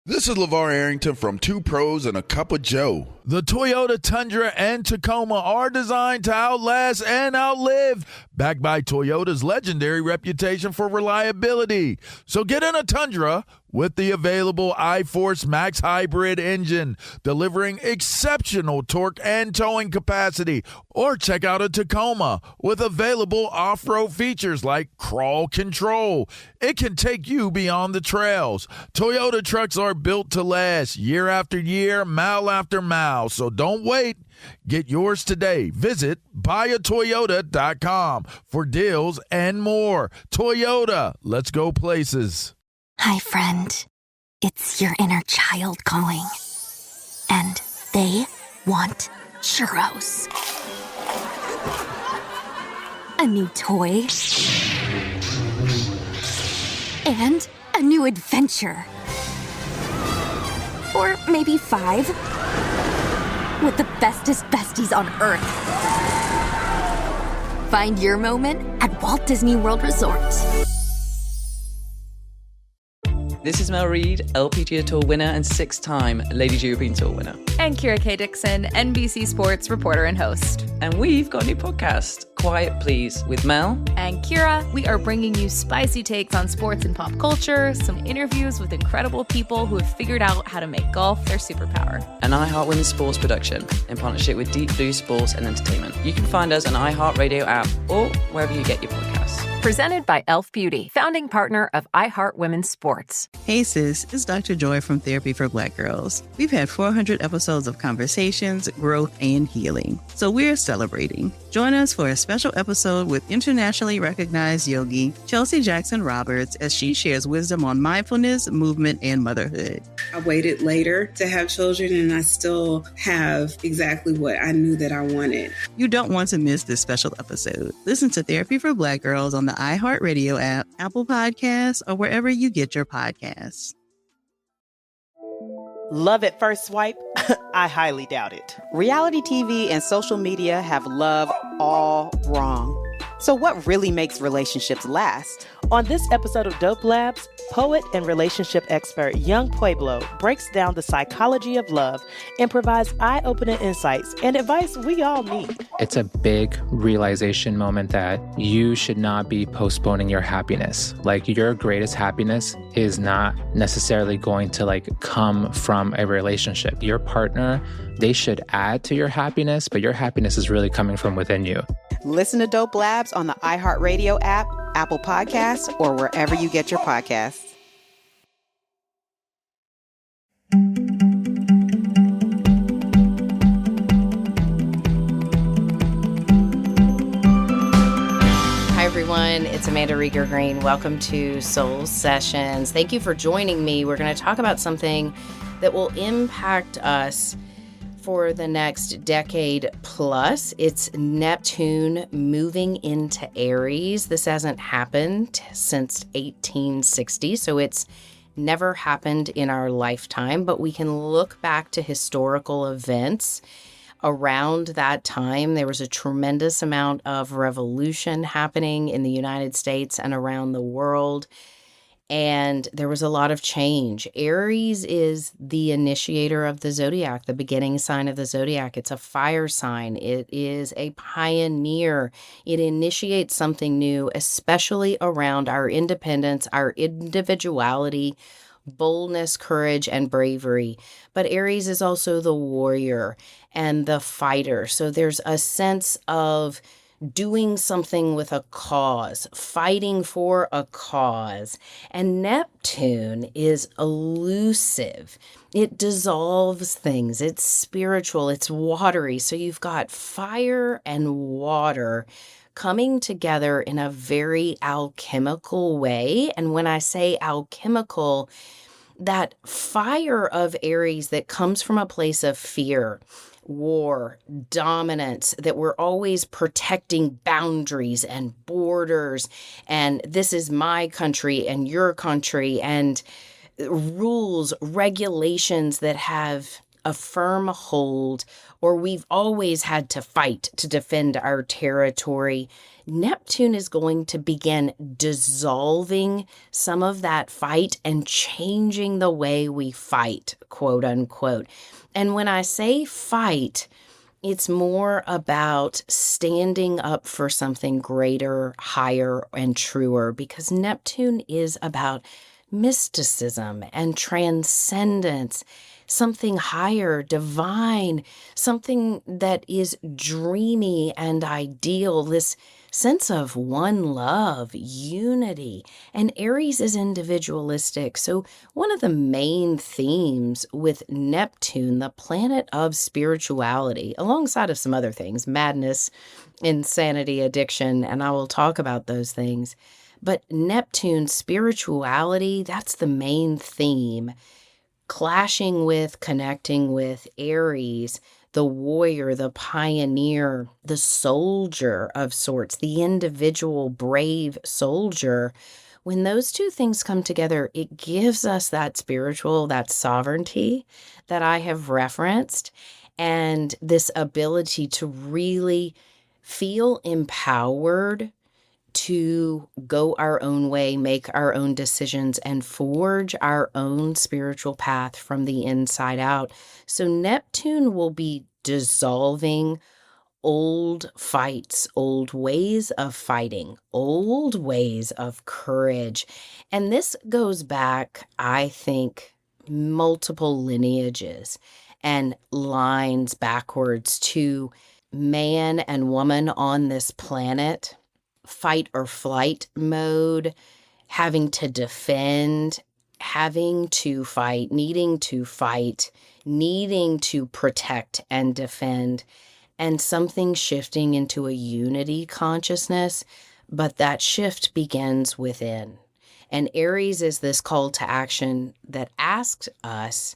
This is LeVar Arrington from Two Pros and a Cup of Joe. The Toyota Tundra and Tacoma are designed to outlast and outlive, backed by Toyota's legendary reputation for reliability. So get in a Tundra with the available iForce Max hybrid engine, delivering exceptional torque and towing capacity. Or check out a Tacoma with available off-road features like crawl control. It can take you beyond the trails. Toyota trucks are built to last year after year, mile after mile. So don't wait. Get yours today. Visit buyatoyota.com for deals and more. Toyota, let's go places. Hi, friend. It's your inner child calling. And they want churros. A new toy. And a new adventure. Or maybe 5. With the bestest besties on Earth. Find your moment at Walt Disney World Resort. This is Mel Reid, LPGA Tour winner and 6-time Ladies European Tour winner. And Kira K. Dixon, NBC Sports reporter and host. And we've got a new podcast, Quiet Please, with Mel. And Kira, we are bringing you spicy takes on sports and pop culture, some interviews with incredible people who have figured out how to make golf their superpower. An iHeart Women's Sports production in partnership with Deep Blue Sports and Entertainment. You can find us on iHeartRadio app or wherever you get your podcasts. Presented by Elf Beauty, founding partner of iHeart Women's Sports. Hey sis, it's Dr. Joy from Therapy for Black Girls. We've had 400 episodes of conversations, growth, and healing. So we're celebrating. Join us for a special episode with internationally recognized yogi Chelsea Jackson Roberts as she shares wisdom on mindfulness, movement, and motherhood. I waited later to have children, and I still have exactly what I knew that I wanted. You don't want to miss this special episode. Listen to Therapy for Black Girls on the iHeartRadio app, Apple Podcasts, or wherever you get your podcasts. Love at first swipe? I highly doubt it. Reality TV and social media have love all wrong. So what really makes relationships last? On this episode of Dope Labs, poet and relationship expert Young Pueblo breaks down the psychology of love and provides eye-opening insights and advice we all need. It's a big realization moment that you should not be postponing your happiness. Like, your greatest happiness is not necessarily going to come from a relationship. Your partner, they should add to your happiness, but your happiness is really coming from within you. Listen to Dope Labs on the iHeartRadio app, Apple Podcasts, or wherever you get your podcasts. Hi, everyone. It's Amanda Rieger Green. Welcome to Soul Sessions. Thank you for joining me. We're going to talk about something that will impact us for the next decade plus. It's Neptune moving into Aries. This hasn't happened since 1860, so it's never happened in our lifetime, but we can look back to historical events around that time. There was a tremendous amount of revolution happening in the United States and around the world. And there was a lot of change. Aries is the initiator of the zodiac, the beginning sign of the zodiac. It's a fire sign. It is a pioneer. It initiates something new, especially around our independence, our individuality, boldness, courage, and bravery. But Aries is also the warrior and the fighter. So there's a sense of doing something with a cause, fighting for a cause. And Neptune is elusive. It dissolves things. It's spiritual. It's watery. So you've got fire and water coming together in a very alchemical way. And when I say alchemical, that fire of Aries that comes from a place of fear, war, dominance, that we're always protecting boundaries and borders, and this is my country and your country, and rules, regulations that have a firm hold, or we've always had to fight to defend our territory, Neptune is going to begin dissolving some of that fight and changing the way we fight, quote unquote. And when I say fight, it's more about standing up for something greater, higher, and truer, because Neptune is about mysticism and transcendence, something higher, divine, something that is dreamy and ideal, this sense of one love, unity. And Aries is individualistic. So one of the main themes with Neptune, the planet of spirituality, alongside of some other things, madness, insanity, addiction, and I will talk about those things. But Neptune, spirituality, that's the main theme. Clashing with, connecting with Aries, the warrior, the pioneer, the soldier of sorts, the individual brave soldier. When those two things come together, it gives us that spiritual, that sovereignty that I have referenced, and this ability to really feel empowered to go our own way, make our own decisions, and forge our own spiritual path from the inside out. So Neptune will be dissolving old fights, old ways of fighting, old ways of courage. And this goes back, I think, multiple lineages and lines backwards to man and woman on this planet, fight or flight mode, having to defend, having to fight, needing to protect and defend, and something shifting into a unity consciousness. But that shift begins within. And Aries is this call to action that asks us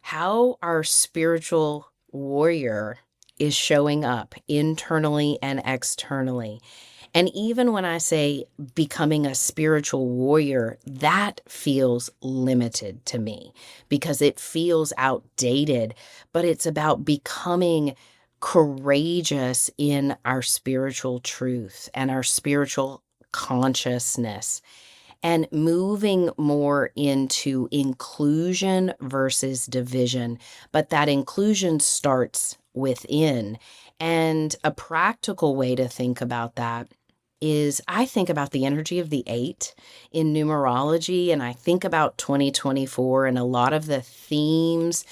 how our spiritual warrior is showing up internally and externally. And even when I say becoming a spiritual warrior, that feels limited to me because it feels outdated, but it's about becoming courageous in our spiritual truth and our spiritual consciousness and moving more into inclusion versus division. But that inclusion starts within. And a practical way to think about that is I think about the energy of the 8 in numerology, and I think about 2024 and a lot of the themes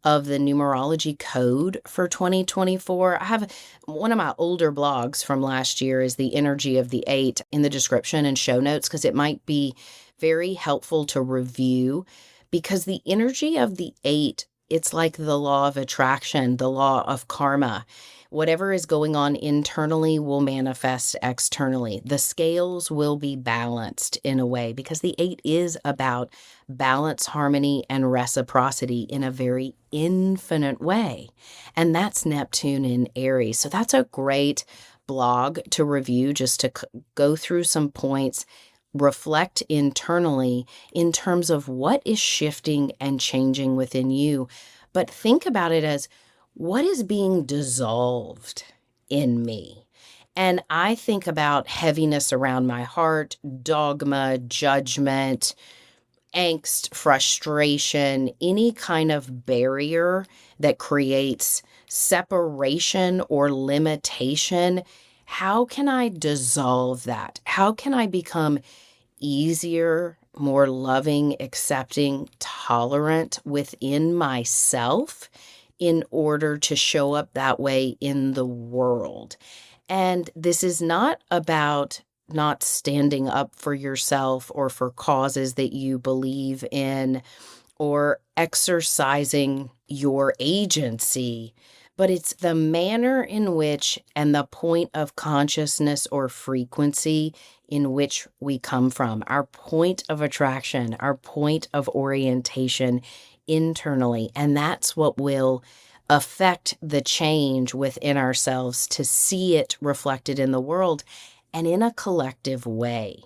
of the numerology code for 2024. I have one of my older blogs from last year is the energy of the 8 in the description and show notes, because it might be very helpful to review, because the energy of the 8, it's like the law of attraction, the law of karma. Whatever is going on internally will manifest externally. The scales will be balanced in a way, because the 8 is about balance, harmony, and reciprocity in a very infinite way. And that's Neptune in Aries. So that's a great blog to review, just to go through some points, reflect internally in terms of what is shifting and changing within you. But think about it as, what is being dissolved in me? And I think about heaviness around my heart, dogma, judgment, angst, frustration, any kind of barrier that creates separation or limitation. How can I dissolve that? How can I become easier, more loving, accepting, tolerant within myself in order to show up that way in the world? And this is not about not standing up for yourself or for causes that you believe in or exercising your agency, but it's the manner in which and the point of consciousness or frequency in which we come from, our point of attraction, our point of orientation internally. And that's what will affect the change within ourselves to see it reflected in the world and in a collective way.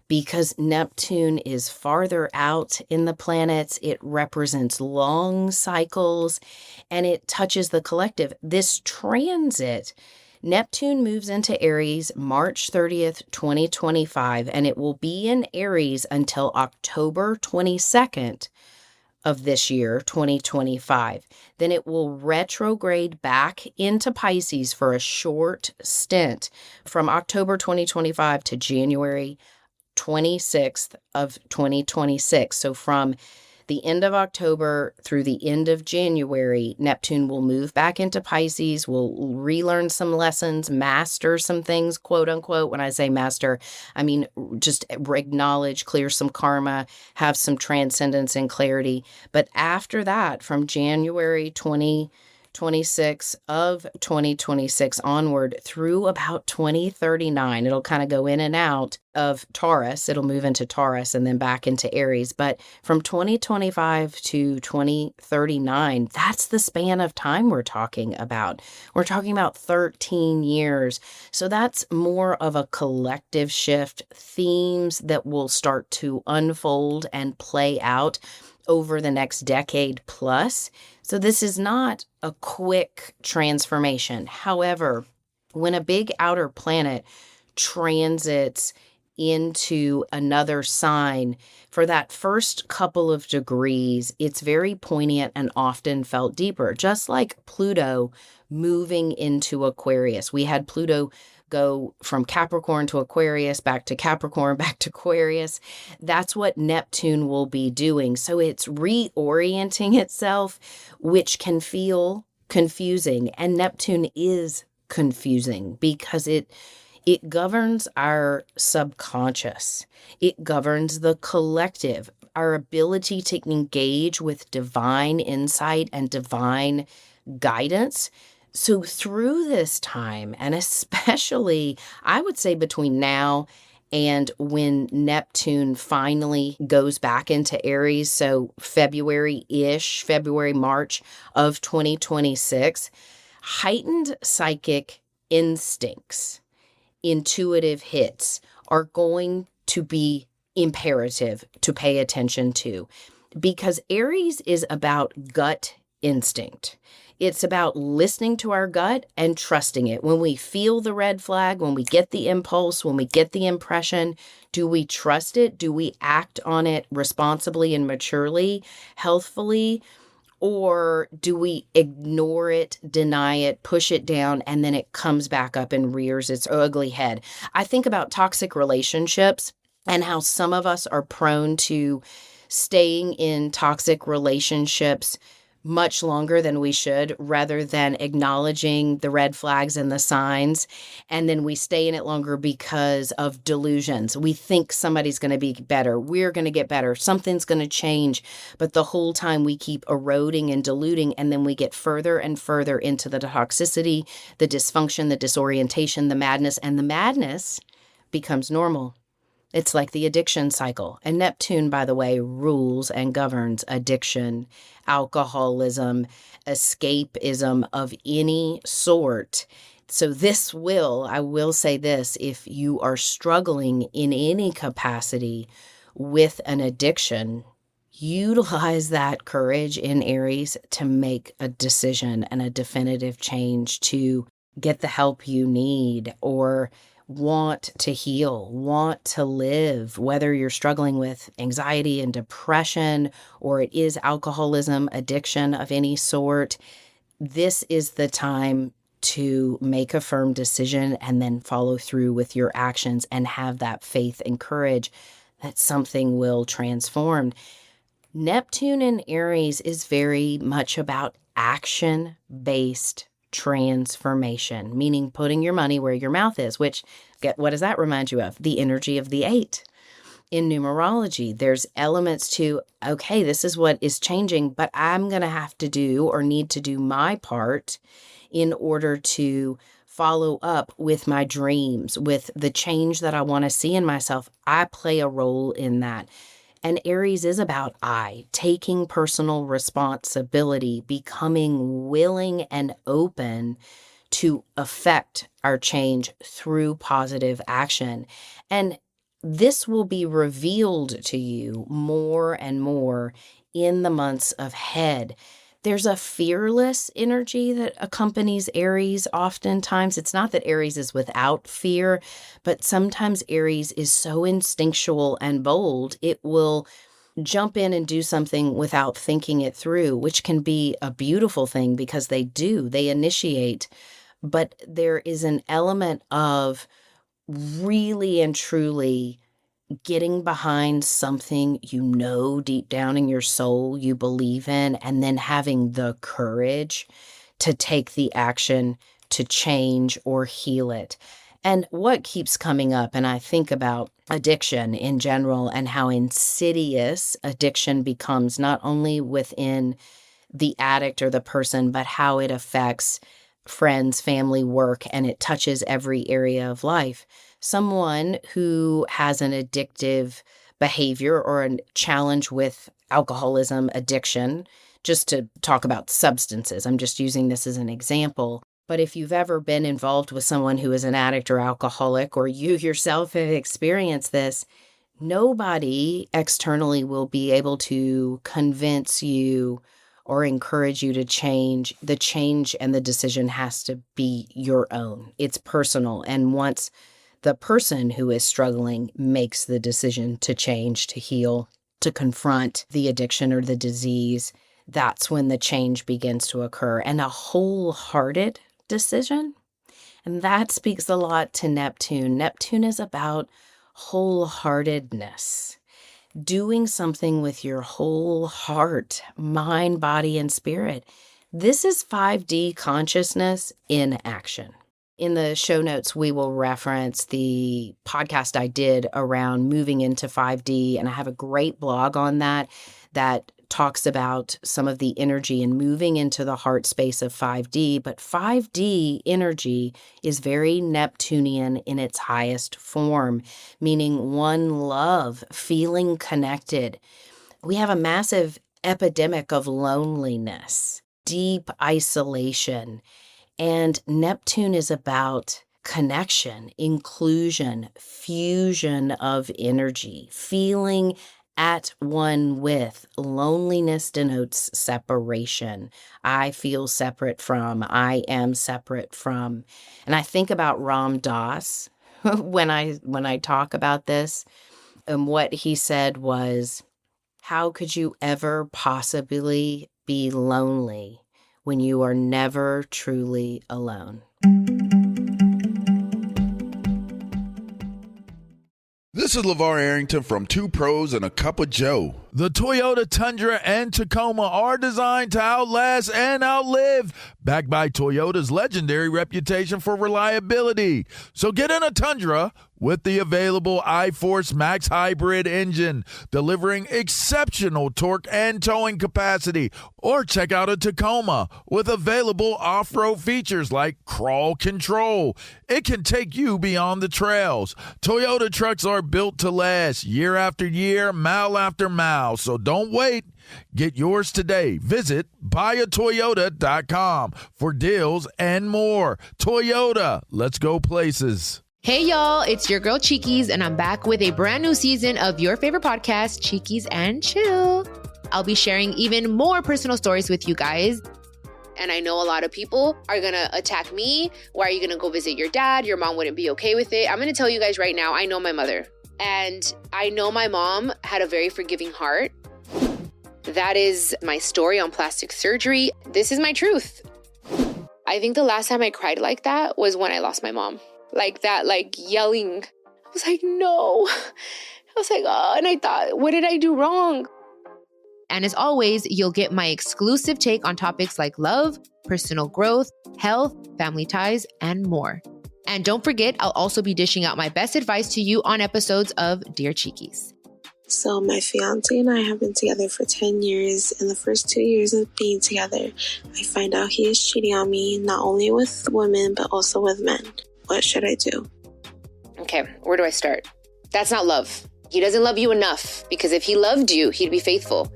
because Neptune is farther out in the planets. It represents long cycles and it touches the collective. This transit, Neptune moves into Aries March 30th, 2025, and it will be in Aries until October 22nd of this year, 2025. Then it will retrograde back into Pisces for a short stint from October 2025 to January 26th of 2026. So from the end of October through the end of January, Neptune will move back into Pisces. We'll relearn some lessons, master some things, quote unquote. When I say master, I mean just acknowledge, clear some karma, have some transcendence and clarity. But after that, from January 2026 of 2026 onward through about 2039, it'll kind of go in and out of Taurus. It'll move into Taurus and then back into Aries. But from 2025 to 2039, that's the span of time we're talking about. We're talking about 13 years. So that's more of a collective shift, themes that will start to unfold and play out over the next decade plus. So this is not a quick transformation. However, when a big outer planet transits into another sign, for that first couple of degrees, it's very poignant and often felt deeper. Just like Pluto moving into Aquarius. We had Pluto go from Capricorn to Aquarius, back to Capricorn, back to Aquarius. That's what Neptune will be doing. So it's reorienting itself, which can feel confusing. And Neptune is confusing because it governs our subconscious. It governs the collective, our ability to engage with divine insight and divine guidance. So through this time, and especially, I would say between now and when Neptune finally goes back into Aries, so February-ish, February, March of 2026, heightened psychic instincts, intuitive hits are going to be imperative to pay attention to, because Aries is about gut instinct. It's about listening to our gut and trusting it. When we feel the red flag, when we get the impulse, when we get the impression, do we trust it? Do we act on it responsibly and maturely, healthfully? Or do we ignore it, deny it, push it down, and then it comes back up and rears its ugly head? I think about toxic relationships and how some of us are prone to staying in toxic relationships much longer than we should, rather than acknowledging the red flags and the signs. And then we stay in it longer because of delusions. We think somebody's going to be better. We're going to get better. Something's going to change. But the whole time we keep eroding and diluting, and then we get further and further into the toxicity, the dysfunction, the disorientation, the madness, and the madness becomes normal. It's like the addiction cycle. And Neptune, by the way, rules and governs addiction, alcoholism, escapism of any sort. So I will say this, if you are struggling in any capacity with an addiction, utilize that courage in Aries to make a decision and a definitive change to get the help you need, or want to heal, want to live, whether you're struggling with anxiety and depression, or it is alcoholism, addiction of any sort. This is the time to make a firm decision and then follow through with your actions and have that faith and courage that something will transform. Neptune in Aries is very much about action-based transformation, meaning putting your money where your mouth is, which, what does that remind you of? The energy of the 8. In numerology, there's elements to, okay, this is what is changing, but I'm going to have to do or need to do my part in order to follow up with my dreams, with the change that I want to see in myself. I play a role in that. And Aries is about taking personal responsibility, becoming willing and open to affect our change through positive action. And this will be revealed to you more and more in the months ahead. There's a fearless energy that accompanies Aries oftentimes. It's not that Aries is without fear, but sometimes Aries is so instinctual and bold, it will jump in and do something without thinking it through, which can be a beautiful thing because they initiate. But there is an element of really and truly getting behind something you know deep down in your soul you believe in, and then having the courage to take the action to change or heal it. And what keeps coming up, and I think about addiction in general and how insidious addiction becomes, not only within the addict or the person, but how it affects friends, family, work, and it touches every area of life. Someone who has an addictive behavior or a challenge with alcoholism, addiction, just to talk about substances, I'm just using this as an example. But if you've ever been involved with someone who is an addict or alcoholic, or you yourself have experienced this, nobody externally will be able to convince you or encourage you to change. The change and the decision has to be your own. It's personal. And once the person who is struggling makes the decision to change, to heal, to confront the addiction or the disease, that's when the change begins to occur. And a wholehearted decision. And that speaks a lot to Neptune. Neptune is about wholeheartedness, doing something with your whole heart, mind, body, and spirit. This is 5D consciousness in action. In the show notes, we will reference the podcast I did around moving into 5D, and I have a great blog on that talks about some of the energy and moving into the heart space of 5D. But 5D energy is very Neptunian in its highest form, meaning one love, feeling connected. We have a massive epidemic of loneliness, deep isolation. And Neptune is about connection, inclusion, fusion of energy, feeling at one with. Loneliness denotes separation. I feel separate from, I am separate from. And I think about Ram Dass when I talk about this. And what he said was, how could you ever possibly be lonely when you are never truly alone? This is LeVar Arrington from Two Pros and a Cup of Joe. The Toyota Tundra and Tacoma are designed to outlast and outlive, backed by Toyota's legendary reputation for reliability. So get in a Tundra with the available iForce Max hybrid engine, delivering exceptional torque and towing capacity. Or check out a Tacoma with available off-road features like crawl control. It can take you beyond the trails. Toyota trucks are built to last year after year, mile after mile. So don't wait. Get yours today. Visit buyatoyota.com for deals and more. Toyota, let's go places. Hey y'all, it's your girl Cheekies, and I'm back with a brand new season of your favorite podcast, Cheekies and Chill. I'll be sharing even more personal stories with you guys. And I know a lot of people are going to attack me. Why are you going to go visit your dad? Your mom wouldn't be okay with it. I'm going to tell you guys right now, I know my mother. And I know my mom had a very forgiving heart. That is my story on plastic surgery. This is my truth. I think the last time I cried like that was when I lost my mom. Like that, like yelling. I was like, no. I was like, oh, and I thought, what did I do wrong? And as always, you'll get my exclusive take on topics like love, personal growth, health, family ties, and more. And don't forget, I'll also be dishing out my best advice to you on episodes of Dear Cheekies. So my fiance and I have been together for 10 years. In the first 2 years of being together, I find out he is cheating on me, not only with women, but also with men. What should I do? Okay, where do I start? That's not love. He doesn't love you enough, because if he loved you, he'd be faithful.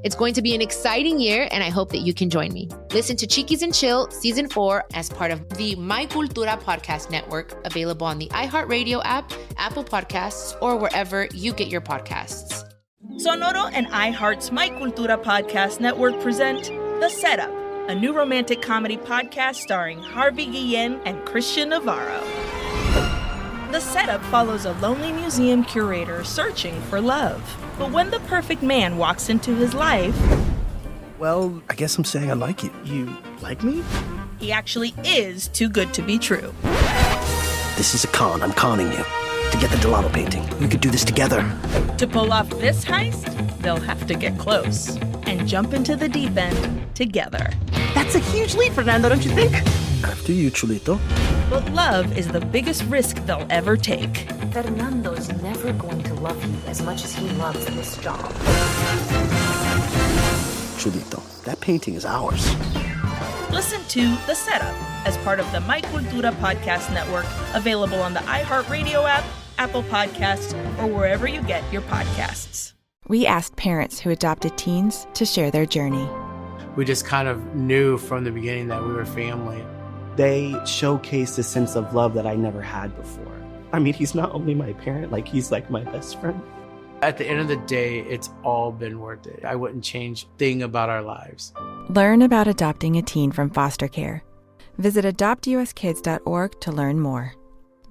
It's going to be an exciting year, and I hope that you can join me. Listen to Chiquis and Chill Season 4 as part of the My Cultura Podcast Network, available on the iHeartRadio app, Apple Podcasts, or wherever you get your podcasts. Sonoro and iHeart's My Cultura Podcast Network present The Setup, a new romantic comedy podcast starring Harvey Guillen and Christian Navarro. The Setup follows a lonely museum curator searching for love. But when the perfect man walks into his life... Well, I guess I'm saying I like you. You like me? He actually is too good to be true. This is a con. I'm conning you. To get the gelato painting. We could do this together. To pull off this heist, they'll have to get close and jump into the deep end together. That's a huge leap, Fernando, don't you think? After you, Chulito. But love is the biggest risk they'll ever take. Fernando's never going to love you as much as he loves this job. Chulito, that painting is ours. Listen to The Setup as part of the My Cultura Podcast Network, available on the iHeartRadio app, Apple Podcasts, or wherever you get your podcasts. We asked parents who adopted teens to share their journey. We just kind of knew from the beginning that we were family. They showcased a sense of love that I never had before. I mean, he's not only my parent, like he's like my best friend. At the end of the day, it's all been worth it. I wouldn't change a thing about our lives. Learn about adopting a teen from foster care. Visit adoptuskids.org to learn more.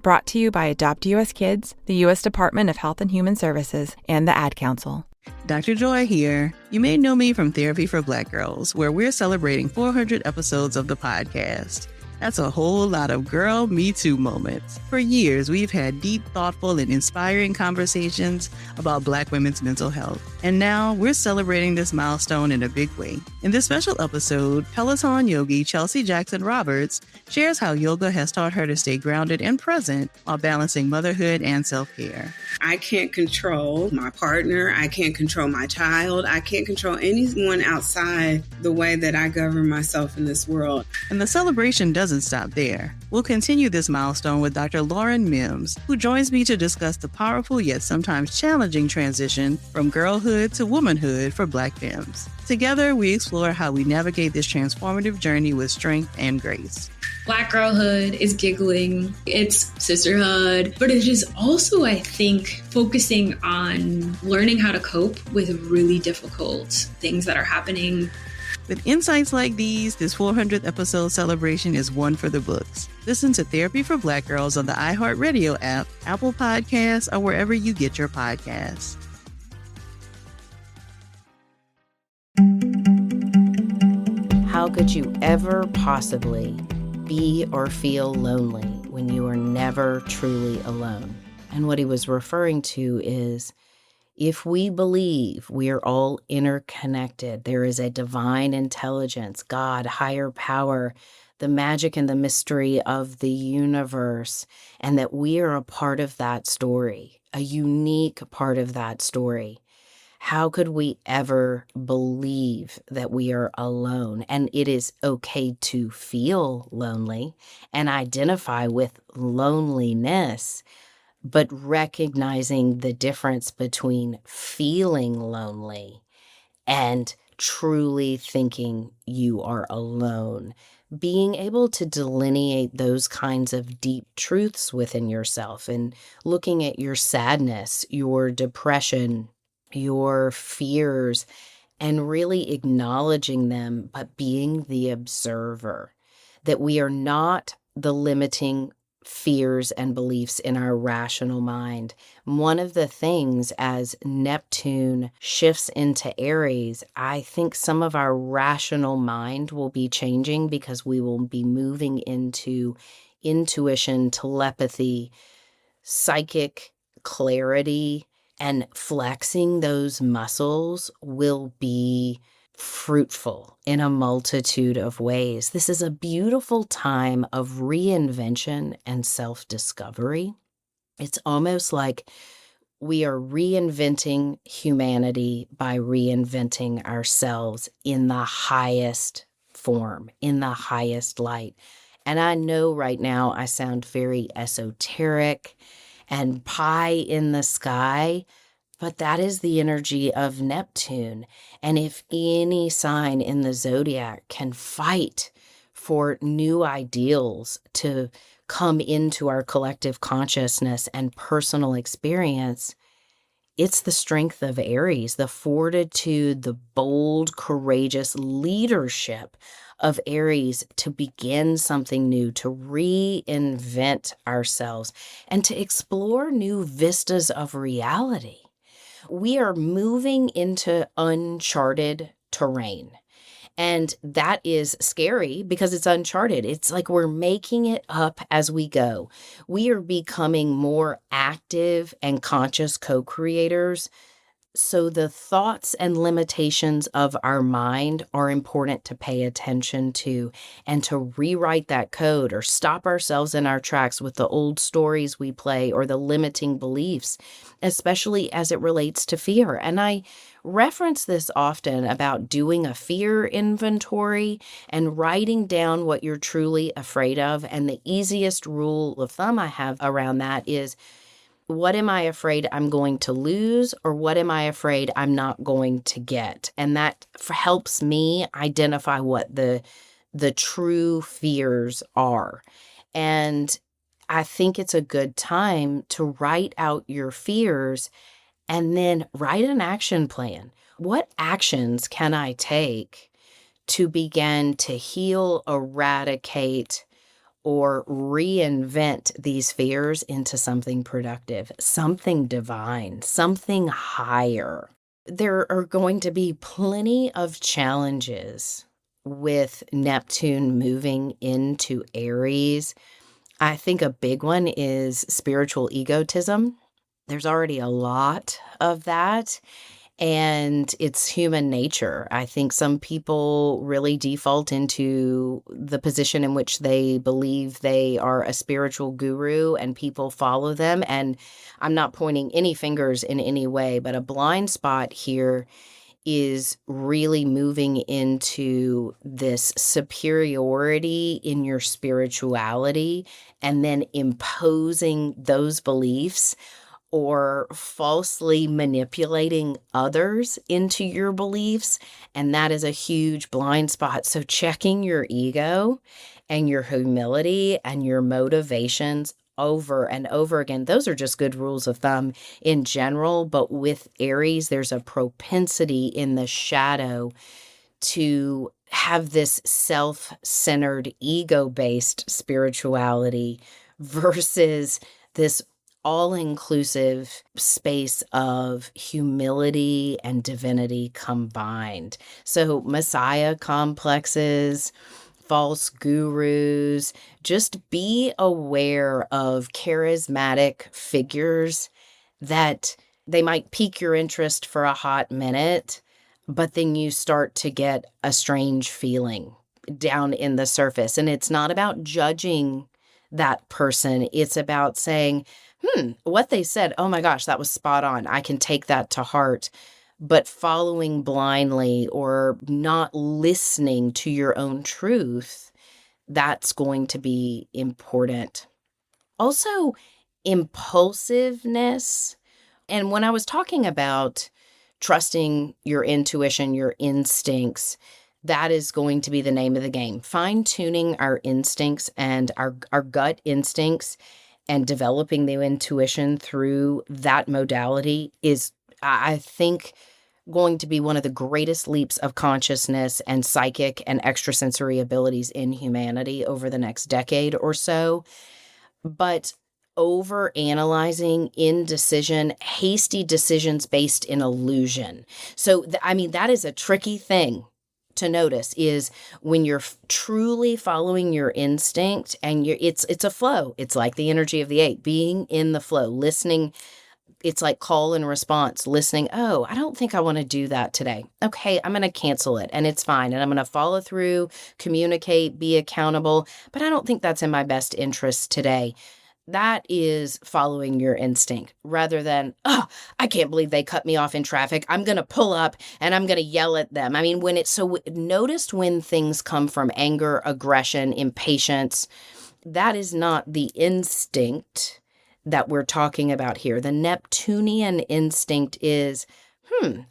Brought to you by Adopt US Kids, the U.S. Department of Health and Human Services, and the Ad Council. Dr. Joy here. You may know me from Therapy for Black Girls, where we're celebrating 400 episodes of the podcast. That's a whole lot of Girl Me Too moments. For years, we've had deep, thoughtful, and inspiring conversations about Black women's mental health. And now we're celebrating this milestone in a big way. In this special episode, Peloton yogi Chelsea Jackson Roberts shares how yoga has taught her to stay grounded and present while balancing motherhood and self-care. I can't control my partner. I can't control my child. I can't control anyone outside the way that I govern myself in this world. And the celebration doesn't stop there. We'll continue this milestone with Dr. Lauren Mims, who joins me to discuss the powerful yet sometimes challenging transition from girlhood to womanhood for Black femmes. Together, we explore how we navigate this transformative journey with strength and grace. Black girlhood is giggling, it's sisterhood, but it is also, I think, focusing on learning how to cope with really difficult things that are happening. With insights like these, this 400th episode celebration is one for the books. Listen to Therapy for Black Girls on the iHeartRadio app, Apple Podcasts, or wherever you get your podcasts. How could you ever possibly be or feel lonely when you are never truly alone? And what he was referring to is, if we believe we are all interconnected, there is a divine intelligence, God, higher power, the magic and the mystery of the universe, and that we are a part of that story, a unique part of that story. How could we ever believe that we are alone? And it is okay to feel lonely and identify with loneliness, but recognizing the difference between feeling lonely and truly thinking you are alone. Being able to delineate those kinds of deep truths within yourself and looking at your sadness, your depression, your fears, and really acknowledging them, but being the observer, that we are not the limiting fears and beliefs in our rational mind. One of the things as Neptune shifts into Aries, I think some of our rational mind will be changing because we will be moving into intuition, telepathy, psychic clarity, and flexing those muscles will be fruitful in a multitude of ways. This is a beautiful time of reinvention and self-discovery. It's almost like we are reinventing humanity by reinventing ourselves in the highest form, in the highest light. And I know right now I sound very esoteric and pie in the sky, But that is the energy of Neptune. And if any sign in the zodiac can fight for new ideals to come into our collective consciousness and personal experience, it's the strength of Aries, the fortitude, the bold, courageous leadership of Aries to begin something new, to reinvent ourselves, and to explore new vistas of reality. We are moving into uncharted terrain. And that is scary because it's uncharted. It's like we're making it up as we go. We are becoming more active and conscious co-creators. So the thoughts and limitations of our mind are important to pay attention to and to rewrite that code or stop ourselves in our tracks with the old stories we play or the limiting beliefs, especially as it relates to fear. And I reference this often about doing a fear inventory and writing down what you're truly afraid of. And the easiest rule of thumb I have around that is, what am I afraid I'm going to lose, or what am I afraid I'm not going to get? And that helps me identify what the true fears are. And I think it's a good time to write out your fears and then write an action plan. What actions can I take to begin to heal, eradicate, or reinvent these fears into something productive, something divine, something higher? There are going to be plenty of challenges with Neptune moving into Aries. I think a big one is spiritual egotism. There's already a lot of that. And it's human nature. I think some people really default into the position in which they believe they are a spiritual guru and people follow them. And I'm not pointing any fingers in any way, but a blind spot here is really moving into this superiority in your spirituality and then imposing those beliefs or falsely manipulating others into your beliefs. And that is a huge blind spot. So checking your ego and your humility and your motivations over and over again, those are just good rules of thumb in general. But with Aries, there's a propensity in the shadow to have this self-centered, ego-based spirituality versus this all-inclusive space of humility and divinity combined. So messiah complexes, false gurus, just be aware of charismatic figures that they might pique your interest for a hot minute, but then you start to get a strange feeling down in the surface. And it's not about judging that person. It's about saying, what they said, oh my gosh, that was spot on. I can take that to heart. But following blindly or not listening to your own truth, that's going to be important. Also, impulsiveness. And when I was talking about trusting your intuition, your instincts, that is going to be the name of the game. Fine-tuning our instincts and our gut instincts and developing the intuition through that modality is, I think, going to be one of the greatest leaps of consciousness and psychic and extrasensory abilities in humanity over the next decade or so. But over-analyzing, indecision, hasty decisions based in illusion. So, that is a tricky thing to notice, is when you're truly following your instinct and it's a flow. It's like the energy of the 8, being in the flow, listening. It's like call and response, listening. Oh, I don't think I want to do that today. Okay, I'm going to cancel it and it's fine. And I'm going to follow through, communicate, be accountable, but I don't think that's in my best interest today. That is following your instinct rather than, oh, I can't believe they cut me off in traffic. I'm going to pull up and I'm going to yell at them. Notice when things come from anger, aggression, impatience, that is not the instinct. that we're talking about here. The Neptunian instinct is,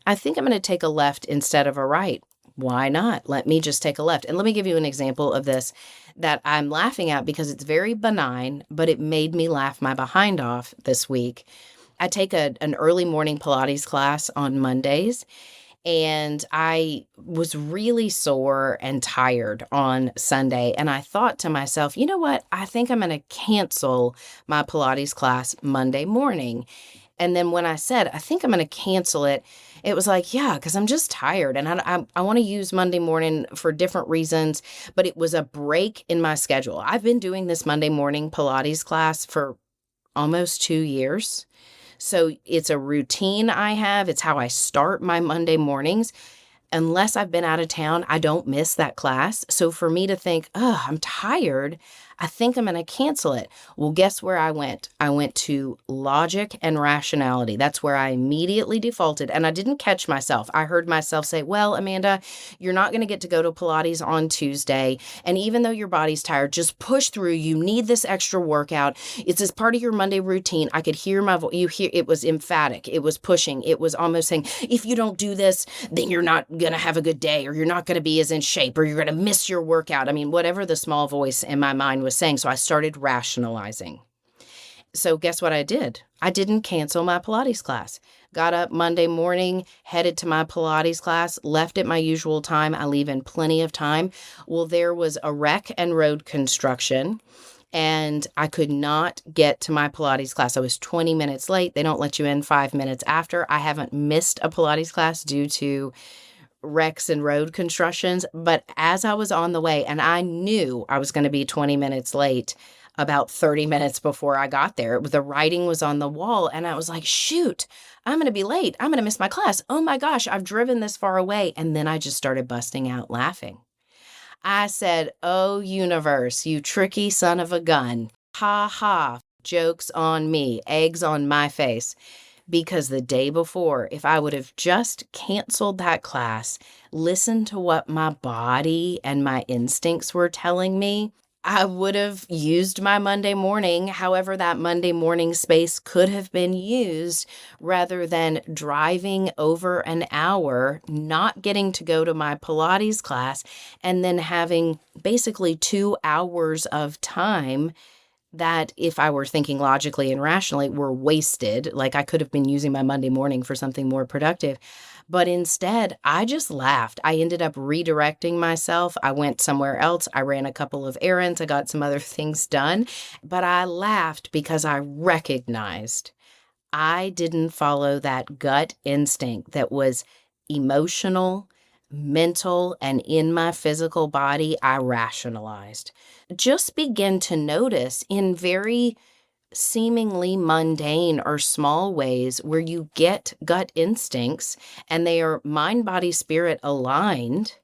I think I'm going to take a left instead of a right. Why not? Let me just take a left. And let me give you an example of this that I'm laughing at because it's very benign, but it made me laugh my behind off this week. I take an early morning Pilates class on Mondays, and I was really sore and tired on Sunday. And I thought to myself, you know what? I think I'm going to cancel my Pilates class Monday morning. And then when I said, I think I'm going to cancel it, it was like, yeah, because I'm just tired. And I want to use Monday morning for different reasons. But it was a break in my schedule. I've been doing this Monday morning Pilates class for almost 2 years. So it's a routine I have. It's how I start my Monday mornings. Unless I've been out of town, I don't miss that class. So for me to think, I'm tired, I think I'm going to cancel it. Well, guess where I went? I went to logic and rationality. That's where I immediately defaulted. And I didn't catch myself. I heard myself say, well, Amanda, you're not going to get to go to Pilates on Tuesday. And even though your body's tired, just push through. You need this extra workout. It's as part of your Monday routine. I could hear my voice. It was emphatic. It was pushing. It was almost saying, if you don't do this, then you're not going to have a good day, or you're not going to be as in shape, or you're going to miss your workout. I mean, whatever the small voice in my mind was saying. So I started rationalizing. So guess what I did? I didn't cancel my Pilates class. Got up Monday morning, headed to my Pilates class, left at my usual time. I leave in plenty of time. Well, there was a wreck and road construction, and I could not get to my Pilates class. I was 20 minutes late. They don't let you in 5 minutes after. I haven't missed a Pilates class due to wrecks and road constructions. But as I was on the way, and I knew I was going to be 20 minutes late, about 30 minutes before I got there, the writing was on the wall. And I was like, shoot, I'm going to be late. I'm going to miss my class. Oh my gosh, I've driven this far away. And then I just started busting out laughing. I said, oh, universe, you tricky son of a gun. Ha ha, joke's on me, eggs on my face. Because the day before, if I would have just canceled that class, listened to what my body and my instincts were telling me, I would have used my Monday morning, however that Monday morning space could have been used, rather than driving over an hour, not getting to go to my Pilates class, and then having basically 2 hours of time that, if I were thinking logically and rationally, were wasted. Like I could have been using my Monday morning for something more productive. But instead, I just laughed. I ended up redirecting myself. I went somewhere else. I ran a couple of errands. I got some other things done. But I laughed because I recognized I didn't follow that gut instinct that was emotional, mental, and in my physical body. I rationalized. Just begin to notice in very seemingly mundane or small ways where you get gut instincts and they are mind, body, spirit aligned,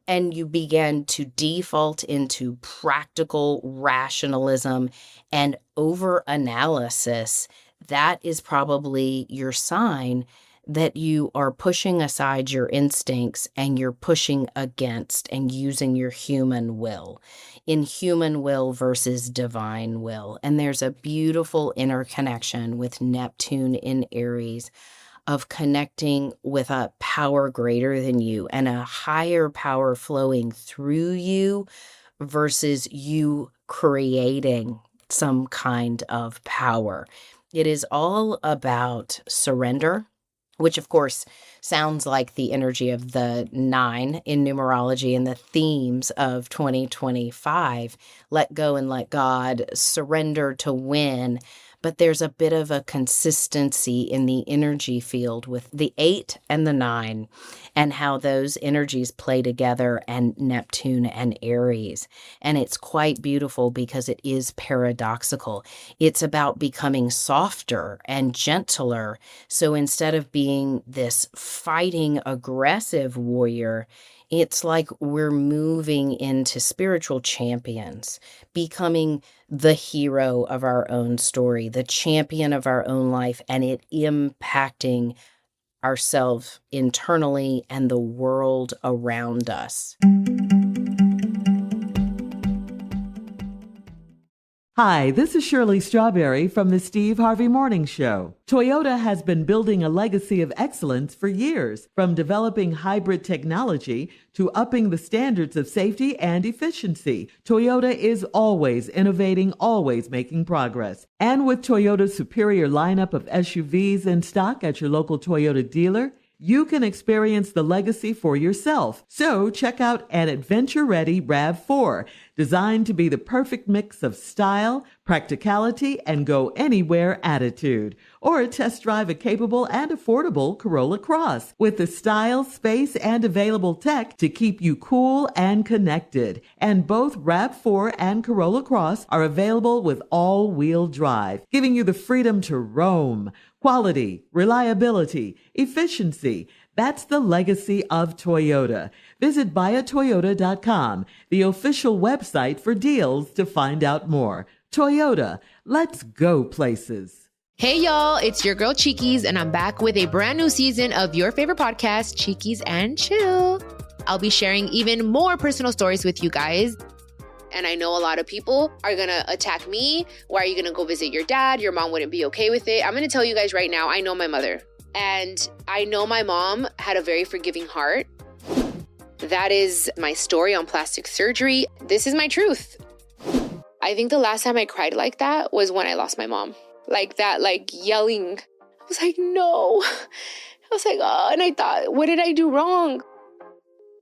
and you begin to default into practical rationalism and over-analysis. That is probably your sign that you are pushing aside your instincts and you're pushing against and using your human will, in human will versus divine will. And there's a beautiful interconnection with Neptune in Aries of connecting with a power greater than you and a higher power flowing through you versus you creating some kind of power. It is all about surrender, which of course sounds like the energy of the 9 in numerology and the themes of 2025. Let go and let God, surrender to win. But there's a bit of a consistency in the energy field with the 8 and the 9 and how those energies play together, and Neptune and Aries. And it's quite beautiful because it is paradoxical. It's about becoming softer and gentler. So instead of being this fighting, aggressive warrior, it's like we're moving into spiritual champions, becoming the hero of our own story, the champion of our own life, and it impacting ourselves internally and the world around us. Hi, this is Shirley Strawberry from the Steve Harvey Morning Show. Toyota has been building a legacy of excellence for years, from developing hybrid technology to upping the standards of safety and efficiency. Toyota is always innovating, always making progress. And with Toyota's superior lineup of SUVs in stock at your local Toyota dealer, you can experience the legacy for yourself. So check out an adventure-ready RAV4, designed to be the perfect mix of style, practicality, and go-anywhere attitude. Or test drive a capable and affordable Corolla Cross with the style, space, and available tech to keep you cool and connected. And both RAV4 and Corolla Cross are available with all-wheel drive, giving you the freedom to roam. Quality, reliability, efficiency. That's the legacy of Toyota. Visit buyatoyota.com, the official website for deals, to find out more. Toyota, let's go places. Hey y'all, it's your girl Cheekies, and I'm back with a brand new season of your favorite podcast, Cheekies and Chill. I'll be sharing even more personal stories with you guys. And I know a lot of people are going to attack me. Why are you going to go visit your dad? Your mom wouldn't be okay with it. I'm going to tell you guys right now, I know my mother. And I know my mom had a very forgiving heart. That is my story on plastic surgery. This is my truth. I think the last time I cried like that was when I lost my mom. Like that, like yelling. I was like, no. I was like, oh, and I thought, what did I do wrong?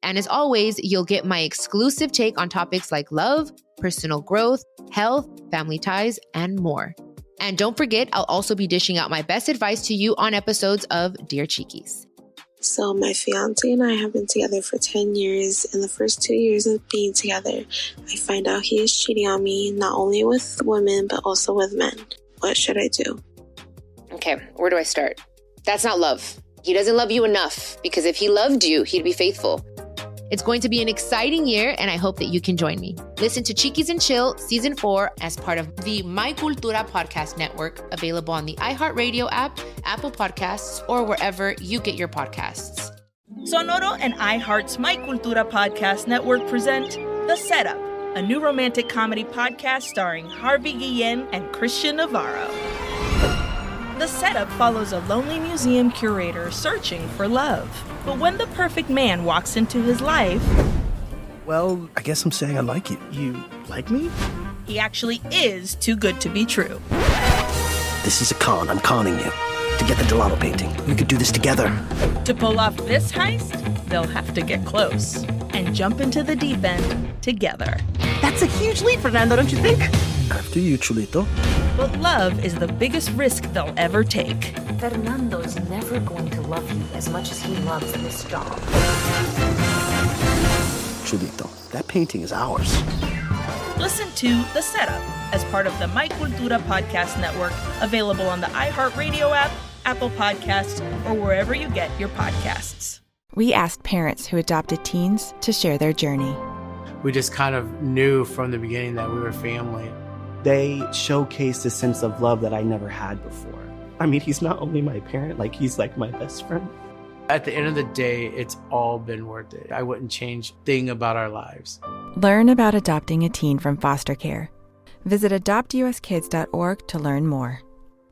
And as always, you'll get my exclusive take on topics like love, personal growth, health, family ties, and more. And don't forget, I'll also be dishing out my best advice to you on episodes of Dear Cheekies. So my fiance and I have been together for 10 years. In the first 2 years of being together, I find out he is cheating on me, not only with women, but also with men. What should I do? Okay, where do I start? That's not love. He doesn't love you enough, because if he loved you, he'd be faithful. It's going to be an exciting year, and I hope that you can join me. Listen to Cheekies and Chill Season 4 as part of the My Cultura Podcast Network, available on the iHeartRadio app, Apple Podcasts, or wherever you get your podcasts. Sonoro and iHeart's My Cultura Podcast Network present The Setup, a new romantic comedy podcast starring Harvey Guillen and Christian Navarro. The Setup follows a lonely museum curator searching for love. But when the perfect man walks into his life... Well, I guess I'm saying I like you. You like me? He actually is too good to be true. This is a con. I'm conning you. To get the gelato painting. We could do this together. To pull off this heist, they'll have to get close and jump into the deep end together. That's a huge leap, Fernando, don't you think? After you, Chulito. But love is the biggest risk they'll ever take. Fernando's never going to love you as much as he loves this job. Chulito, that painting is ours. Listen to The Setup as part of the My Cultura Podcast Network, available on the iHeartRadio app, Apple Podcasts, or wherever you get your podcasts. We asked parents who adopted teens to share their journey. We just kind of knew from the beginning that we were family. They showcase a sense of love that I never had before. I mean, he's not only my parent, like he's like my best friend. At the end of the day, it's all been worth it. I wouldn't change a thing about our lives. Learn about adopting a teen from foster care. Visit adoptuskids.org to learn more.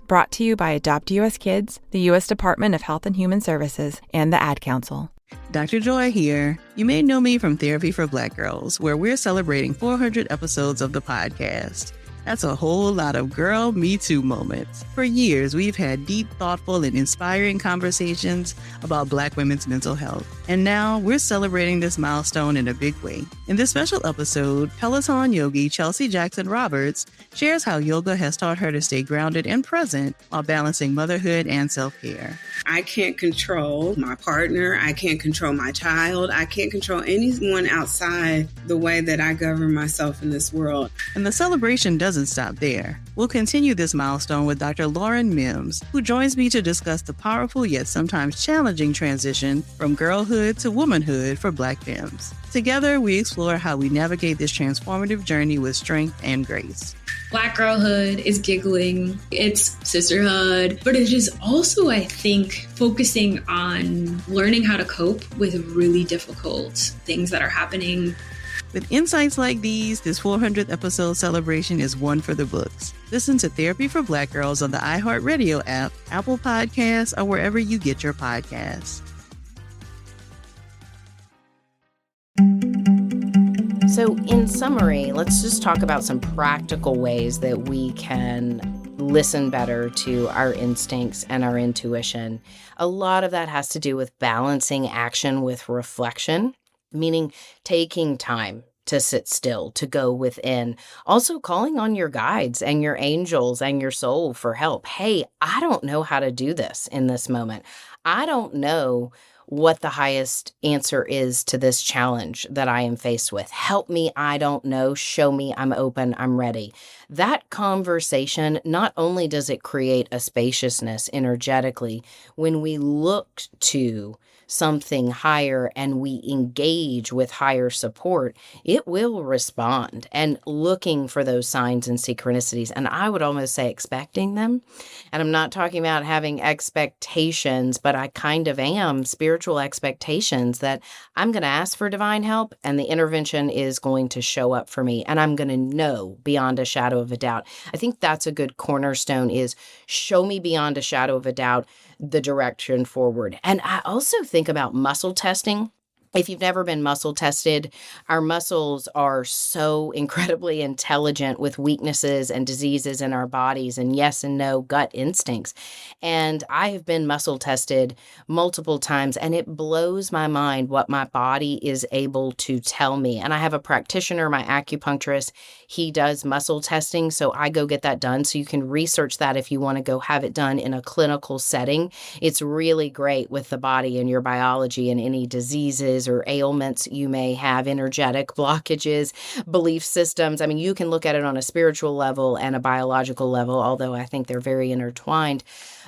Brought to you by Adopt US Kids, the U.S. Department of Health and Human Services, and the Ad Council. Dr. Joy here. You may know me from Therapy for Black Girls, where we're celebrating 400 episodes of the podcast. That's a whole lot of girl Me Too moments. For years, we've had deep, thoughtful, and inspiring conversations about Black women's mental health. And now we're celebrating this milestone in a big way. In this special episode, Peloton yogi Chelsea Jackson Roberts shares how yoga has taught her to stay grounded and present while balancing motherhood and self-care. I can't control my partner. I can't control my child. I can't control anyone outside the way that I govern myself in this world. And the celebration doesn't stop there. We'll continue this milestone with Dr. Lauren Mims, who joins me to discuss the powerful yet sometimes challenging transition from girlhood to womanhood for Black femmes. Together, we explore how we navigate this transformative journey with strength and grace. Black girlhood is giggling, it's sisterhood, but it is also, I think, focusing on learning how to cope with really difficult things that are happening With insights like these, this 400th episode celebration is one for the books. Listen to Therapy for Black Girls on the iHeartRadio app, Apple Podcasts, or wherever you get your podcasts. So, in summary, let's just talk about some practical ways that we can listen better to our instincts and our intuition. A lot of that has to do with balancing action with reflection, meaning taking time to sit still, to go within. Also calling on your guides and your angels and your soul for help. Hey, I don't know how to do this in this moment. I don't know what the highest answer is to this challenge that I am faced with. Help me, I don't know. Show me, I'm open, I'm ready. That conversation, not only does it create a spaciousness energetically, when we look to something higher and we engage with higher support, it will respond, and looking for those signs and synchronicities. And I would almost say expecting them. And I'm not talking about having expectations, but I kind of am, spiritual expectations that I'm going to ask for divine help and the intervention is going to show up for me. And I'm going to know beyond a shadow of a doubt. I think that's a good cornerstone, is show me beyond a shadow of a doubt the direction forward. And I also think about muscle testing. If you've never been muscle tested, our muscles are so incredibly intelligent with weaknesses and diseases in our bodies and yes and no gut instincts. And I have been muscle tested multiple times, and it blows my mind what my body is able to tell me. And I have a practitioner, my acupuncturist, he does muscle testing, so I go get that done. So you can research that if you want to go have it done in a clinical setting. It's really great with the body and your biology and any diseases or ailments you may have, energetic blockages, belief systems. I mean, you can look at it on a spiritual level and a biological level, although I think they're very intertwined.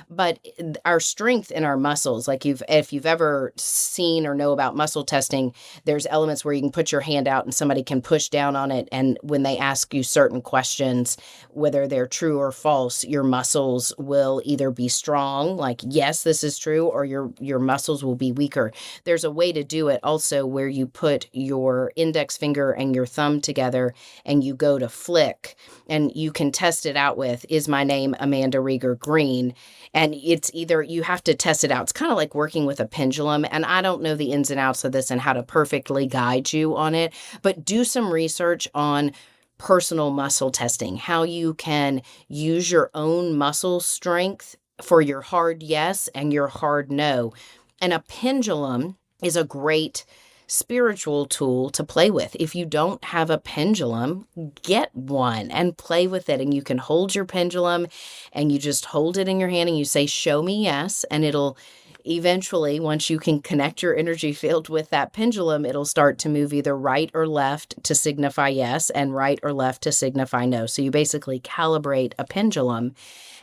But our strength in our muscles, like if you've ever seen or know about muscle testing, there's elements where you can put your hand out and somebody can push down on it. And when they ask you certain questions, whether they're true or false, your muscles will either be strong, like, yes, this is true, or your muscles will be weaker. There's a way to do it also where you put your index finger and your thumb together and you go to flick, and you can test it out with, is my name Amanda Rieger Green? And it's either, you have to test it out. It's kind of like working with a pendulum. And I don't know the ins and outs of this and how to perfectly guide you on it, but do some research on personal muscle testing, how you can use your own muscle strength for your hard yes and your hard no. And a pendulum is a great spiritual tool to play with. If you don't have a pendulum, get one and play with it. And you can hold your pendulum and you just hold it in your hand and you say, show me yes. And it'll eventually, once you can connect your energy field with that pendulum, it'll start to move either right or left to signify yes and right or left to signify no. So you basically calibrate a pendulum.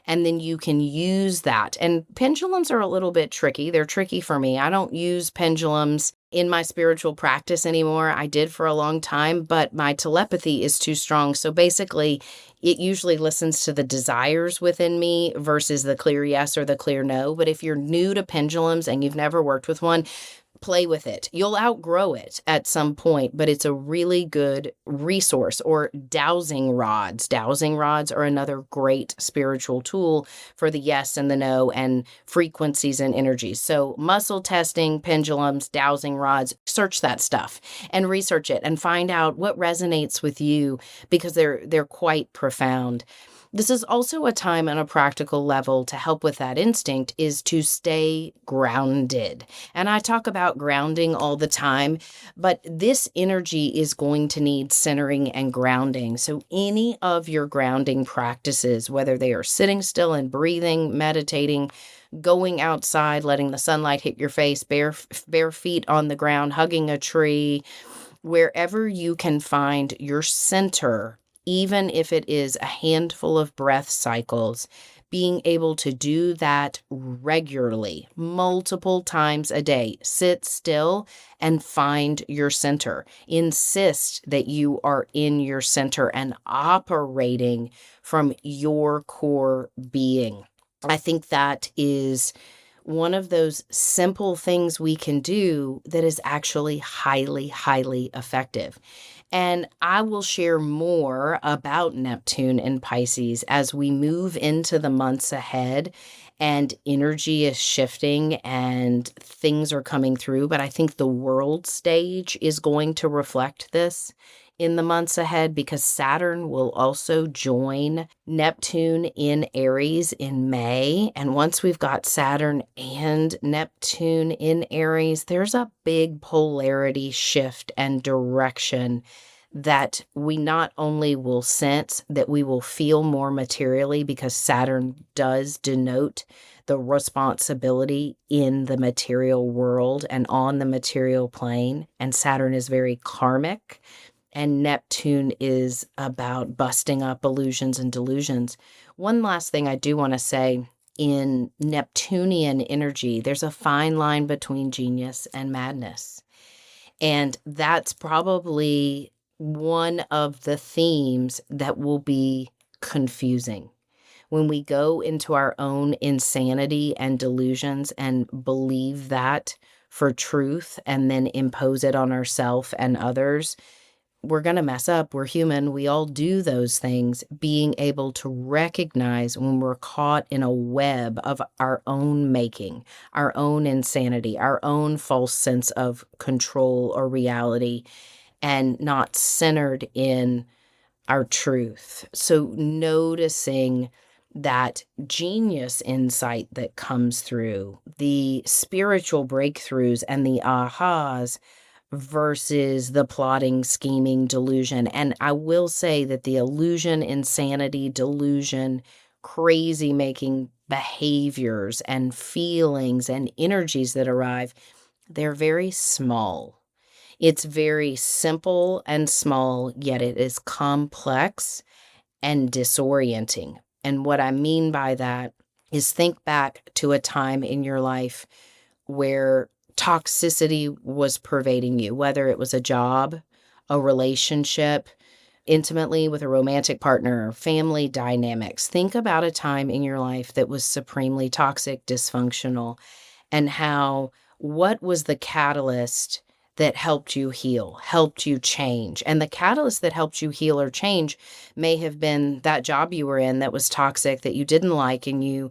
And then you can use that. And pendulums are a little bit tricky. They're tricky for me. I don't use pendulums in my spiritual practice anymore. I did for a long time, but my telepathy is too strong. So basically, it usually listens to the desires within me versus the clear yes or the clear no. But if you're new to pendulums and you've never worked with one, play with it. You'll outgrow it at some point, but it's a really good resource. Or dowsing rods. Dowsing rods are another great spiritual tool for the yes and the no and frequencies and energies. So muscle testing, pendulums, dowsing rods, search that stuff and research it and find out what resonates with you, because they're quite profound. This is also a time on a practical level to help with that instinct, is to stay grounded. And I talk about grounding all the time, but this energy is going to need centering and grounding. So any of your grounding practices, whether they are sitting still and breathing, meditating, going outside, letting the sunlight hit your face, bare feet on the ground, hugging a tree, wherever you can find your center, even if it is a handful of breath cycles, being able to do that regularly, multiple times a day. Sit still and find your center. Insist that you are in your center and operating from your core being. I think that is one of those simple things we can do that is actually highly, highly effective. And I will share more about Neptune and Pisces as we move into the months ahead and energy is shifting and things are coming through. But I think the world stage is going to reflect this in the months ahead, because Saturn will also join Neptune in Aries in May. And once we've got Saturn and Neptune in Aries, there's a big polarity shift and direction that we not only will sense, that we will feel more materially, because Saturn does denote the responsibility in the material world and on the material plane. And Saturn is very karmic. And Neptune is about busting up illusions and delusions. One last thing I do want to say, in Neptunian energy, there's a fine line between genius and madness. And that's probably one of the themes that will be confusing. When we go into our own insanity and delusions and believe that for truth and then impose it on ourselves and others, we're going to mess up. We're human. We all do those things. Being able to recognize when we're caught in a web of our own making, our own insanity, our own false sense of control or reality, and not centered in our truth. So noticing that genius insight that comes through, the spiritual breakthroughs and the ahas, versus the plotting, scheming, delusion. And I will say that the illusion, insanity, delusion, crazy making behaviors and feelings and energies that arrive, they're very small. It's very simple and small, yet it is complex and disorienting. And what I mean by that is, think back to a time in your life where toxicity was pervading you, whether it was a job, a relationship, intimately with a romantic partner, family dynamics. Think about a time in your life that was supremely toxic, dysfunctional, and what was the catalyst that helped you heal, helped you change? And the catalyst that helped you heal or change may have been that job you were in that was toxic, that you didn't like, and you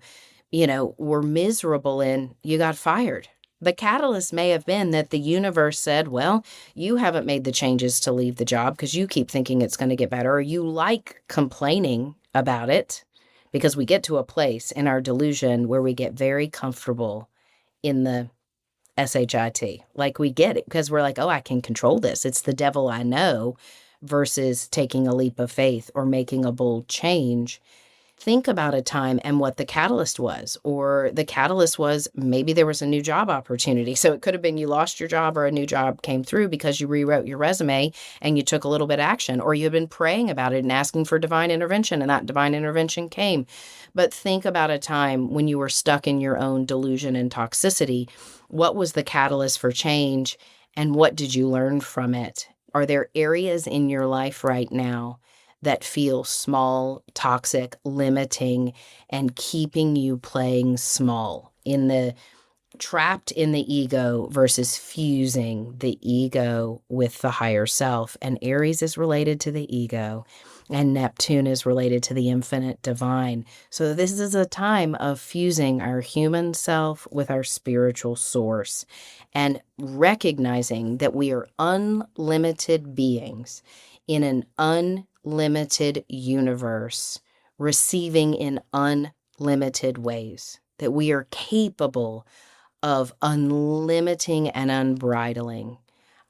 were miserable in, you got fired. The catalyst may have been that the universe said, well, you haven't made the changes to leave the job because you keep thinking it's going to get better, or you like complaining about it, because we get to a place in our delusion where we get very comfortable in the SHIT. Like, we get it because we're like, oh, I can control this. It's the devil I know, versus taking a leap of faith or making a bold change. Think about a time and what the catalyst was, or the catalyst was maybe there was a new job opportunity. So it could have been you lost your job, or a new job came through because you rewrote your resume and you took a little bit of action, or you had been praying about it and asking for divine intervention, and that divine intervention came. But think about a time when you were stuck in your own delusion and toxicity. What was the catalyst for change, and what did you learn from it? Are there areas in your life right now that feel small, toxic, limiting, and keeping you playing small, trapped in the ego versus fusing the ego with the higher self? And Aries is related to the ego, and Neptune is related to the infinite divine. So this is a time of fusing our human self with our spiritual source, and recognizing that we are unlimited beings in an unlimited universe, receiving in unlimited ways, that we are capable of unlimiting and unbridling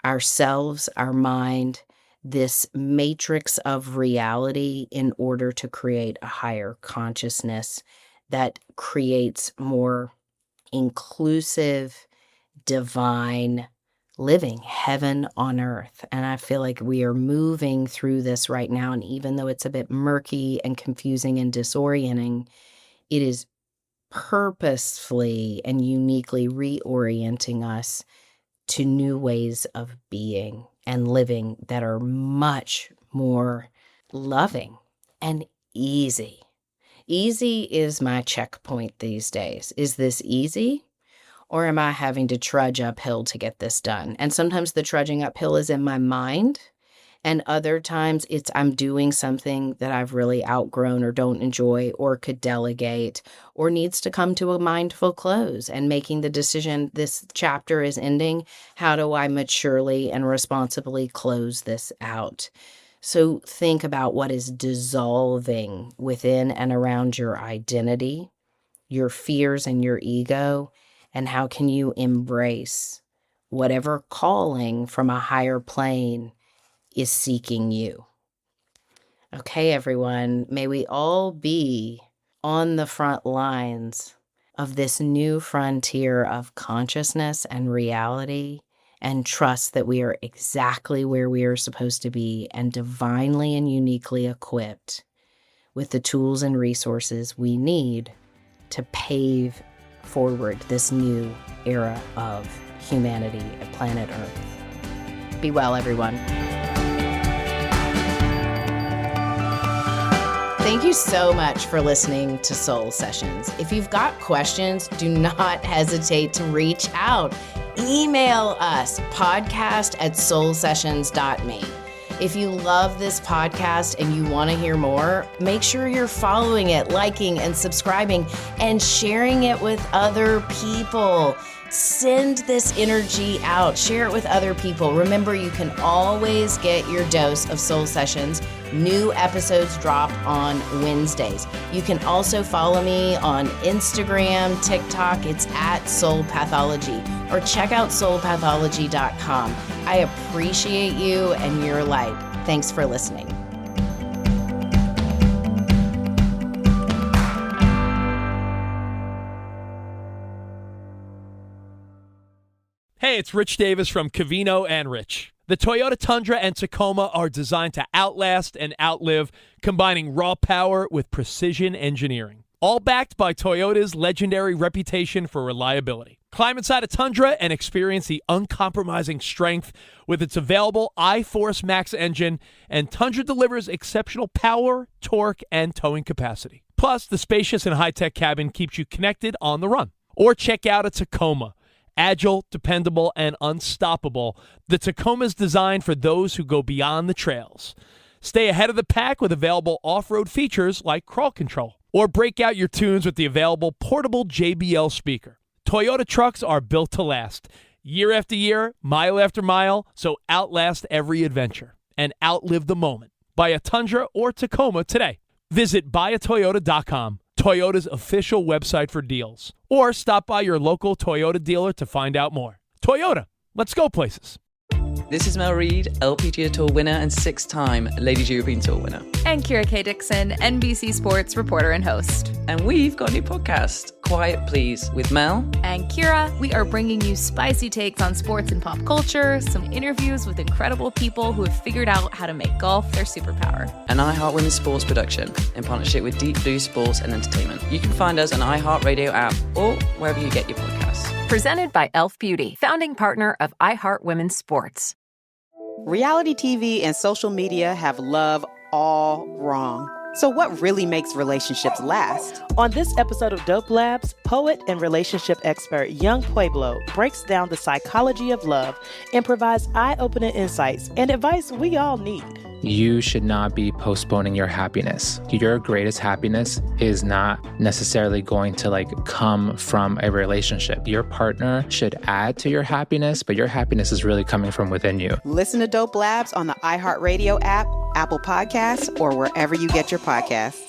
ourselves, our mind, this matrix of reality, in order to create a higher consciousness that creates more inclusive, divine living, heaven on earth. And I feel like we are moving through this right now. And even though it's a bit murky and confusing and disorienting, it is purposefully and uniquely reorienting us to new ways of being and living that are much more loving and easy. Easy is my checkpoint these days. Is this easy? Or am I having to trudge uphill to get this done? And sometimes the trudging uphill is in my mind. And other times I'm doing something that I've really outgrown or don't enjoy or could delegate or needs to come to a mindful close and making the decision, this chapter is ending. How do I maturely and responsibly close this out? So think about what is dissolving within and around your identity, your fears and your ego, and how can you embrace whatever calling from a higher plane is seeking you. Okay, everyone, may we all be on the front lines of this new frontier of consciousness and reality, and trust that we are exactly where we are supposed to be and divinely and uniquely equipped with the tools and resources we need to pave forward this new era of humanity at planet Earth. Be well, everyone. Thank you so much for listening to Soul Sessions. If you've got questions, do not hesitate to reach out. Email us, podcast@soulsessions.me. If you love this podcast and you want to hear more, make sure you're following it, liking and subscribing, and sharing it with other people. Send this energy out. Share it with other people. Remember, you can always get your dose of Soul Sessions. New episodes drop on Wednesdays. You can also follow me on Instagram, TikTok. It's @Soul Pathology, or check out soulpathology.com. I appreciate you and your light. Thanks for listening. Hey, it's Rich Davis from Covino and Rich. The Toyota Tundra and Tacoma are designed to outlast and outlive, combining raw power with precision engineering. All backed by Toyota's legendary reputation for reliability. Climb inside a Tundra and experience the uncompromising strength with its available iForce Max engine, and Tundra delivers exceptional power, torque, and towing capacity. Plus, the spacious and high-tech cabin keeps you connected on the run. Or check out a Tacoma. Agile, dependable, and unstoppable, the Tacoma is designed for those who go beyond the trails. Stay ahead of the pack with available off-road features like crawl control. Or break out your tunes with the available portable JBL speaker. Toyota trucks are built to last. Year after year, mile after mile, so outlast every adventure and outlive the moment. Buy a Tundra or Tacoma today. Visit buyatoyota.com. Toyota's official website for deals. Or stop by your local Toyota dealer to find out more. Toyota, let's go places. This is Mel Reid, LPGA Tour winner and 6-time Ladies European Tour winner. And Kira K. Dixon, NBC Sports reporter and host. And we've got a new podcast, Quiet Please, with Mel and Kira. We are bringing you spicy takes on sports and pop culture, some interviews with incredible people who have figured out how to make golf their superpower. An iHeart Women's Sports production in partnership with Deep Blue Sports and Entertainment. You can find us on iHeartRadio app or wherever you get your podcasts. Presented by Elf Beauty, founding partner of iHeart Women's Sports. Reality TV and social media have love all wrong. So what really makes relationships last? On this episode of Dope Labs, poet and relationship expert Young Pueblo breaks down the psychology of love and provides eye-opening insights and advice we all need. You should not be postponing your happiness. Your greatest happiness is not necessarily going to come from a relationship. Your partner should add to your happiness, but your happiness is really coming from within you. Listen to Dope Labs on the iHeartRadio app, Apple Podcasts, or wherever you get your podcasts.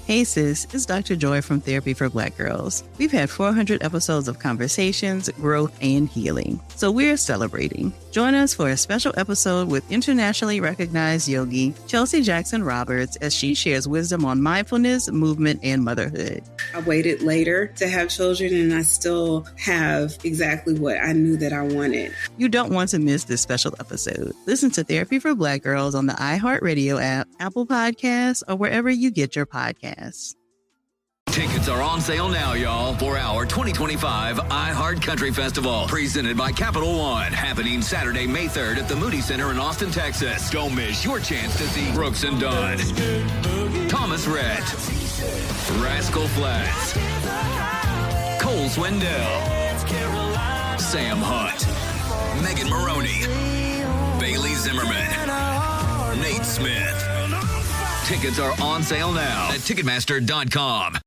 Hey sis, it's Dr. Joy from Therapy for Black Girls. We've had 400 episodes of conversations, growth, and healing. So we're celebrating. Join us for a special episode with internationally recognized yogi, Chelsea Jackson Roberts, as she shares wisdom on mindfulness, movement, and motherhood. I waited later to have children, and I still have exactly what I knew that I wanted. You don't want to miss this special episode. Listen to Therapy for Black Girls on the iHeartRadio app, Apple Podcasts, or wherever you get your podcasts. Tickets are on sale now, y'all, for our 2025 iHeart Country Festival, presented by Capital One, happening Saturday, May 3rd at the Moody Center in Austin, Texas. Don't miss your chance to see Brooks and Dunn, Thomas Rhett, Rascal Flatts, Cole Swindell, Sam Hunt, Megan Maroney, Bailey Zimmerman, Nate Smith. Tickets are on sale now at Ticketmaster.com.